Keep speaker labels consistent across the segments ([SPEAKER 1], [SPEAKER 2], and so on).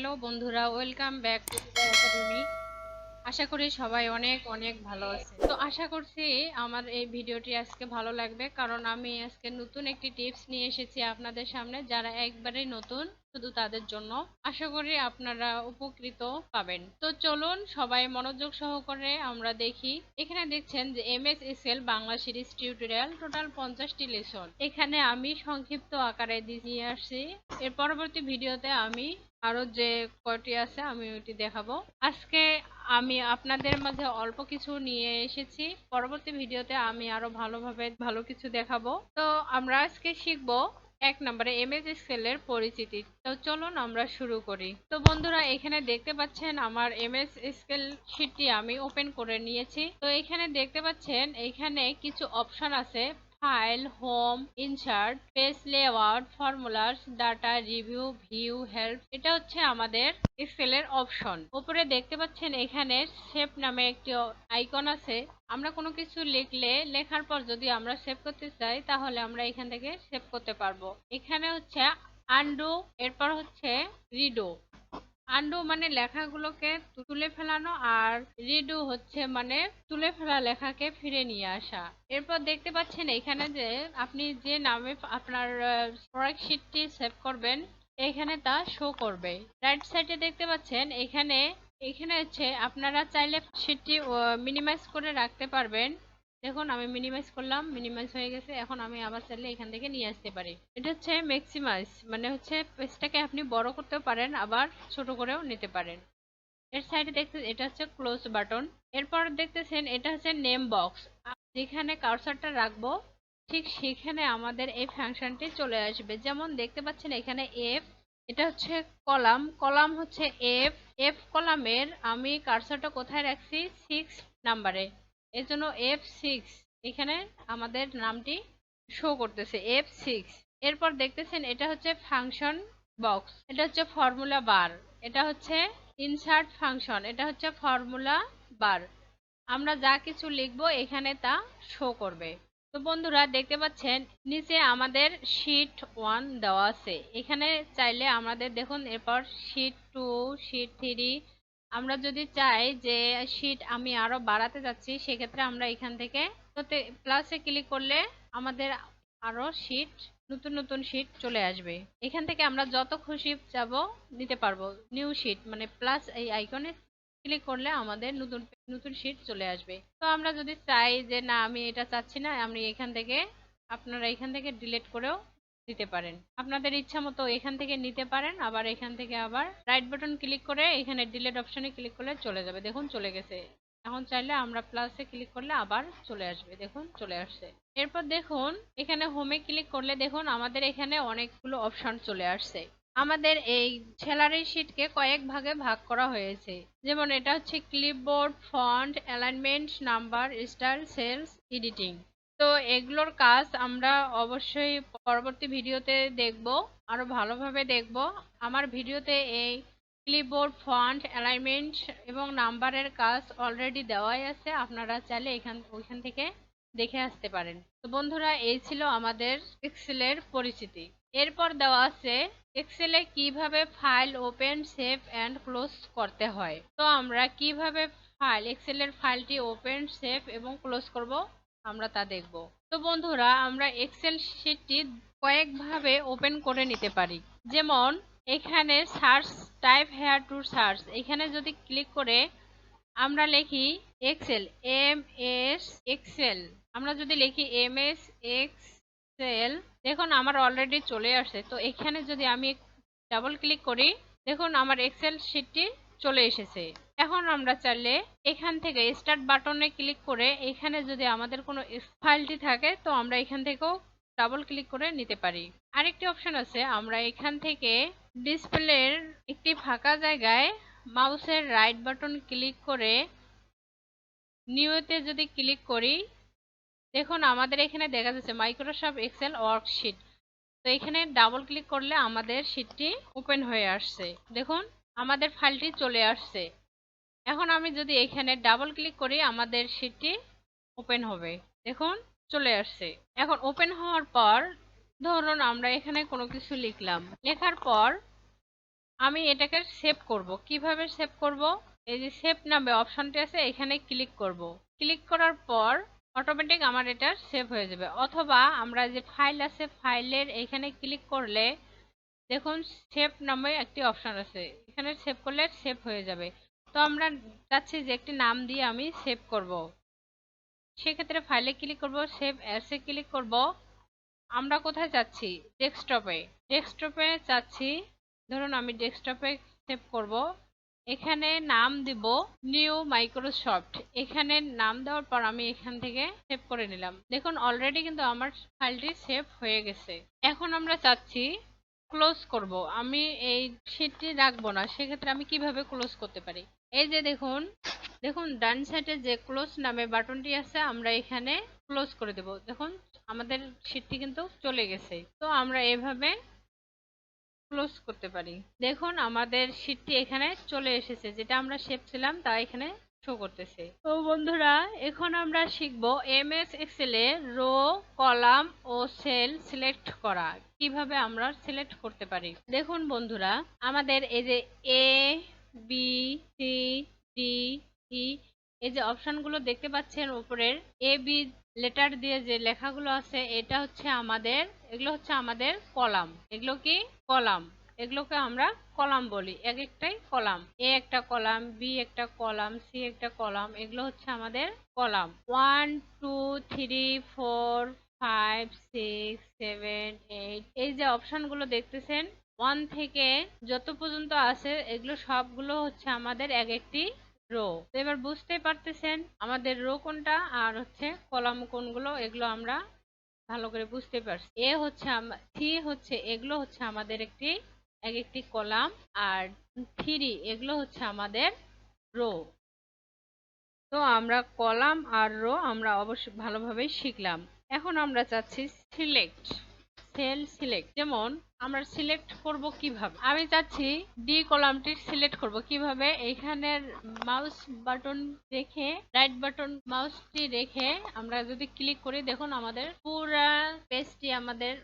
[SPEAKER 1] Hello বন্ধুরা, welcome back to the academy. আশা করি সবাই অনেক অনেক ভালো আছে। তো আশা করছি আমার এই ভিডিওটি আজকে ভালো লাগবে, কারণ আমি আজকে নতুন একটি টিপস নিয়ে এসেছি আপনাদের সামনে, যারা একবারেই নতুন, শুধু তাদের জন্য। আশা করি আপনারা উপকৃত পাবেন। তো চলুন সবাই মনোযোগ সহকারে আমরা দেখি। এখানে দেখছেন যে MS Excel Bangla series tutorial, total 50টি লেসন এখানে আমি সংক্ষিপ্ত আকারে দিয়ে আসছি। এর পরবর্তী ভিডিওতে আমি আরো যে কয়টি আছে আমি ওইটি দেখাবো। আজকে আমি আপনাদের মাঝে অল্প কিছু নিয়ে এসেছি, পরবর্তী ভিডিওতে আমি আরো ভালোভাবে ভালো কিছু দেখাবো। তো আমরা আজকে শিখবো 1 নম্বরে এমএস এক্সেল এর পরিচিতি। তো চলুন আমরা শুরু করি। তো বন্ধুরা, এখানে দেখতে পাচ্ছেন আমার এমএস এক্সেল শীটটি আমি ওপেন করে নিয়েছি। তো এখানে দেখতে পাচ্ছেন এখানে কিছু অপশন আছে: file, home, insert, page layout, formulas, data, review, view, help. এটা হচ্ছে আমাদের এক্সেল এর অপশন। উপরে দেখতে পাচ্ছেন এখানে সেভ নামে একটি আইকন আছে। আমরা কোনো কিছু লিখলে, লেখার পর যদি আমরা সেভ করতে চাই, তাহলে আমরা এখান থেকে সেভ করতে পারবো। এখানে হচ্ছে আনডু, এরপর হচ্ছে রিডো। আনডু মানে লেখাগুলোকে তুলে ফেলানো, আর রিডু হচ্ছে মানে তুলে ফেলা লেখাকে ফিরে নিয়ে আসা। এরপর দেখতে পাচ্ছেন এখানে যে আপনি যে নামে আপনার প্রোডাক্ট শিটটি সেভ করবেন, এখানে তা শো করবে। রাইট সাইডে দেখতে পাচ্ছেন এখানে এখানে হচ্ছে আপনারা চাইলে শিটটি মিনিমাইজ করে রাখতে পারবেন। দেখুন আমি মিনিমাইজ করলাম, মিনিমাইজ হয়ে গেছে। এখন আমি আবার চাইলে এখান থেকে নিয়ে আসতে পারি। এটা হচ্ছে ম্যাক্সিমাইজ, মানে হচ্ছে পেজটাকে আপনি বড় করতেও পারেন, আবার ছোট করেও নিতে পারেন। এর সাইডে দেখতে এটা হচ্ছে ক্লোজ বাটন। এরপর দেখতেছেন এটা হচ্ছে নেম বক্স। যেখানে কার্সারটা রাখবো ঠিক সেখানে আমাদের এই ফাংশনটি চলে আসবে। যেমন দেখতে পাচ্ছেন এখানে এফ, এটা হচ্ছে কলাম, কলাম হচ্ছে এফ। এফ কলামের আমি কার্সারটা কোথায় রাখছি? 6 নম্বরে, এর জন্য F6 এখানে আমাদের নামটি শো করতেছে, F6। এরপর দেখতেছেন এটা হচ্ছে ফাংশন বক্স, এটা হচ্ছে ফর্মুলা বার, এটা হচ্ছে ইনসার্ট ফাংশন, এটা হচ্ছে ফর্মুলা বার। আমরা যা কিছু লিখবো এখানে তা শো করবে। তো বন্ধুরা দেখতে পাচ্ছেন নিচে আমাদের শীট 1 দেওয়া আছে। এখানে চাইলে আমাদের দেখুন, এরপর শীট 2, শীট 3। আমরা যদি চাই যে শীট আমি আরো বাড়াতে যাচ্ছি, সেক্ষেত্রে আমরা এখান থেকে প্লাসে ক্লিক করলে আমাদের আরো শীট, নতুন নতুন শীট চলে আসবে। এখান থেকে আমরা যত খুশি যাব নিতে পারবো। নিউ শীট মানে প্লাস এই আইকনে ক্লিক করলে আমাদের নতুন নতুন শীট চলে আসবে। তো আমরা যদি চাই যে না আমি এটা চাচ্ছি না, আমি এখান থেকে, আপনারা এখান থেকে ডিলিট করেও দিতে পারেন। আপনাদের ইচ্ছা মতো এখান থেকে নিতে পারেন, আবার এখান থেকে আবার রাইট বাটন ক্লিক করে এখানে ডিলিট অপশনে ক্লিক করলে চলে যাবে। দেখুন চলে গেছে। এখন চাইলে আমরা প্লাসে ক্লিক করলে আবার চলে আসবে। দেখুন চলে আসছে। এরপর দেখুন এখানে হোমে ক্লিক করলে দেখুন আমাদের এখানে অনেকগুলো অপশন চলে আসছে। আমাদের এই স্যালারি শিটকে কয়েক ভাগে ভাগ করা হয়েছে। যেমন এটা হচ্ছে clipboard, font, alignment, number, style, cells, editing. তো এগুলোর কাজ আমরা অবশ্যই পরবর্তী ভিডিওতে দেখব, আরো ভালোভাবে দেখব। আমার ভিডিওতে এই ক্লিপবোর্ড, ফন্ট, অ্যালাইনমেন্ট এবং নাম্বারের কাজ অলরেডি দেওয়াই আছে, আপনারা চাইলে ওইখান থেকে দেখে আসতে পারেন। তো বন্ধুরা, এই ছিল আমাদের এক্সেলের পরিচিতি। এরপর দেওয়া আছে এক্সেলে কিভাবে file open, save and close করতে হয়। তো আমরা কিভাবে এক্সেলের ফাইলটি ওপেন, সেভ এবং ক্লোজ করব, আমরা তা দেখব। তো বন্ধুরা, আমরা এক্সেল শীটটি কয়েকভাবে ওপেন করে নিতে পারি। যেমন এখানে search, type hair to search, এখানে যদি ক্লিক করে আমরা লিখি এক্সেল, এমএস এক্সেল, আমরা যদি লিখি এমএস এক্সেল, দেখুন আমার অলরেডি চলে আসছে। তো এখানে যদি আমি ডাবল ক্লিক করি, দেখুন আমার এক্সেল শীটটি চলে এসেছে। এখন আমরা চাইলে এখান থেকে স্টার্ট বাটনে ক্লিক করে এখানে যদি আমাদের কোনো ফাইলটি থাকে, তো আমরা এখান থেকেও ডাবল ক্লিক করে নিতে পারি। আরেকটি অপশন আছে, আমরা এখান থেকে ডিসপ্লের একটি ফাঁকা জায়গায় মাউসের রাইট বাটন ক্লিক করে নিউতে যদি ক্লিক করি, দেখুন আমাদের এখানে দেখা যাচ্ছে মাইক্রোসফট এক্সেল ওয়ার্কশিট। তো এখানে ডাবল ক্লিক করলে আমাদের শীটটি ওপেন হয়ে আসছে। দেখুন আমাদের ফাইলটি চলে আসছে। এখন আমি যদি এখানে ডাবল ক্লিক করি, আমাদের শীটটি ওপেন হবে। দেখুন চলে আসছে। এখন ওপেন হওয়ার পর ধরুন আমরা এখানে কোনো কিছু লিখলাম, লেখার পর আমি এটাকে সেভ করব। কিভাবে সেভ করব? এই যে সেভ নামে অপশনটি আছে, এখানে ক্লিক করব। ক্লিক করার পর অটোমেটিক আমার এটা সেভ হয়ে যাবে। অথবা আমরা যে ফাইল আছে, ফাইলের এখানে ক্লিক করলে দেখুন সেভ নামে একটি অপশন আছে, এখানে সেভ করলে সেভ হয়ে যাবে। তো আমরা চাচ্ছি যে একটি নাম দিয়ে আমি সেভ করব। সেক্ষেত্রে ফাইলে ক্লিক করব, সেভ অ্যাসে ক্লিক করব। আমরা কোথায় চাচ্ছি? ডেস্কটপে। ডেস্কটপে চাচ্ছি, ধরুন আমি ডেস্কটপে সেভ করব। এখানে নাম দিব নিউ মাইক্রোসফট। এখানে নাম দেওয়ার পর আমি এখান থেকে সেভ করে নিলাম। দেখুন অলরেডি কিন্তু আমার ফাইলটি সেভ হয়ে গেছে। এখন আমরা চাচ্ছি ক্লোজ করব। আমি এই শীটটি রাখবো না, সেক্ষেত্রে আমি কিভাবে ক্লোজ করতে পারি? এই যে দেখুন, দেখুন ডান সাইডে যে ক্লোজ নামে বাটনটি আছে, আমরা এখানে ক্লোজ করে দেব। দেখুন আমাদের শীটটি কিন্তু চলে গেছে। তো আমরা এভাবে ক্লোজ করতে পারি। দেখুন আমাদের শীটটি এখানে চলে এসেছে, যেটা আমরা সেভ ছিলাম তা এখানে শো করতেছে। তো বন্ধুরা, এখন আমরা শিখব MS Excel a row, column O sell select করা। কিভাবে আমরা সিলেক্ট করতে পারি? দেখুন বন্ধুরা, আমাদের এই যে এ, বি, সি, ডি, ই, এই যে অপশনগুলো দেখতে পাচ্ছেন উপরের, এ বি লেটার দিয়ে যে লেখাগুলো আছে, এটা হচ্ছে আমাদের, এগুলো হচ্ছে আমাদের কলাম। এগুলো কি? কলাম। এগুলোকে আমরা কলাম বলি। এক একটাই কলাম। এ একটা কলাম, বি একটা কলাম, সি একটা কলাম, এগুলো হচ্ছে আমাদের কলাম। 1 2 3 4 5 6 7 8, এই যে অপশনগুলো দেখতেছেন 1 থেকে যত পর্যন্ত আছে, এগুলো সবগুলো হচ্ছে আমাদের এক একটি রো। তো এবার বুঝতে পারতেছেন আমাদের রো কোনটা আর হচ্ছে কলাম কোনগুলো, এগুলো আমরা ভালো করে বুঝতে পারছি। এ হচ্ছে সি হচ্ছে, এগুলো হচ্ছে আমাদের এক একটি কলাম। আর 3 এগুলো হচ্ছে আমাদের রো। তো আমরা কলাম আর রো আমরা অবশ্যই ভালোভাবেই শিখলাম। এখন আমরা চাচ্ছি সিলেক্ট, সেল সিলেক্ট। যেমন আমরা সিলেক্ট করব কিভাবে? আমি চাচ্ছি ডি কলামটি সিলেক্ট করব কিভাবে? এখানের মাউস বাটন রেখে, রাইট বাটন মাউসটি রেখে আমরা যদি ক্লিক করি, দেখুন আমাদের পুরা পেজটি, আমাদের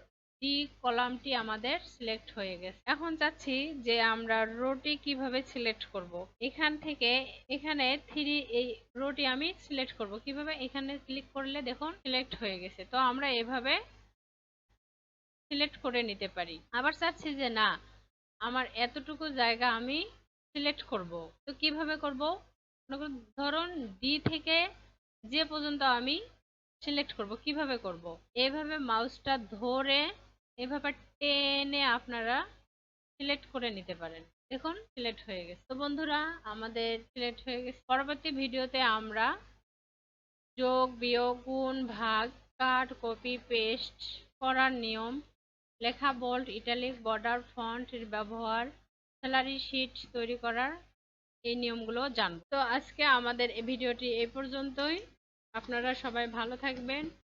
[SPEAKER 1] ডি কলামটি আমাদের সিলেক্ট হয়ে গেছে। এখন চাচ্ছি যে আমরা রোটি কিভাবে সিলেক্ট করব? এখান থেকে এখানে 3, এই রোটি আমি সিলেক্ট করব কিভাবে? এখানে ক্লিক করলে দেখুন সিলেক্ট হয়ে গেছে। তো আমরা এভাবে সিলেক্ট করে নিতে পারি। আবার চাচ্ছি যে না, আমার এতটুকু জায়গা আমি সিলেক্ট করব। তো কিভাবে করব? ধরুন ডি থেকে যে পর্যন্ত আমি সিলেক্ট করব। কিভাবে করব? এভাবে মাউসটা ধরে এভাবে টেনে আপনারা সিলেক্ট করে নিতে পারেন। দেখুন সিলেক্ট হয়ে গেছে। তো বন্ধুরা, আমাদের সিলেক্ট হয়ে গেছে। পরবর্তী ভিডিওতে আমরা যোগ, বিয়োগ, গুণ, ভাগ, কাট, কপি, পেস্ট করার নিয়ম, লেখা বোল্ড, ইটালিক, বর্ডার, ফন্ট এর ব্যবহার, স্যালারি শিট তৈরি করার এই নিয়মগুলো জানব। তো আজকে আমাদের এই ভিডিওটি এই পর্যন্তই। আপনারা সবাই ভালো থাকবেন।